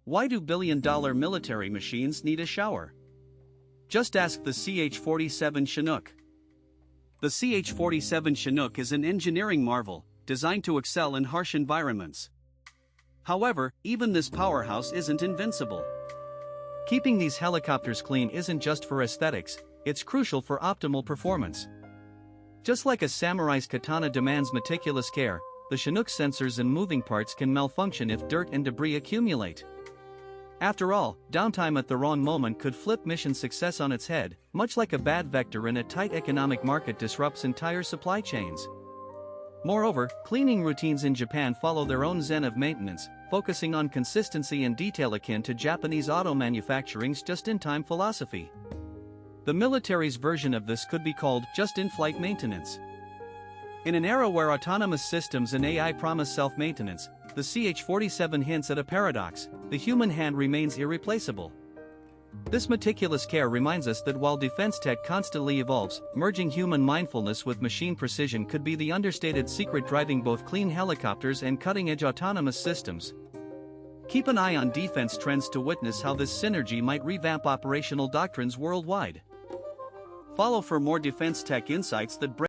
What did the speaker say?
Why do billion-dollar military machines need a shower? Just ask the CH-47 Chinook. The CH-47 Chinook is an engineering marvel, designed to excel in harsh environments. However, even this powerhouse isn't invincible. Keeping these helicopters clean isn't just for aesthetics, it's crucial for optimal performance. Just like a samurai's katana demands meticulous care, the Chinook's sensors and moving parts can malfunction if dirt and debris accumulate. After all, downtime at the wrong moment could flip mission success on its head, much like a bad vector in a tight economic market disrupts entire supply chains. Moreover, cleaning routines in Japan follow their own zen of maintenance, focusing on consistency and detail akin to Japanese auto manufacturing's just-in-time philosophy. The military's version of this could be called just-in-flight maintenance. In an era where autonomous systems and AI promise self-maintenance, the CH-47 hints at a paradox: the human hand remains irreplaceable. This meticulous care reminds us that while defense tech constantly evolves, merging human mindfulness with machine precision could be the understated secret driving both clean helicopters and cutting-edge autonomous systems. Keep an eye on defense trends to witness how this synergy might revamp operational doctrines worldwide. Follow for more defense tech insights that break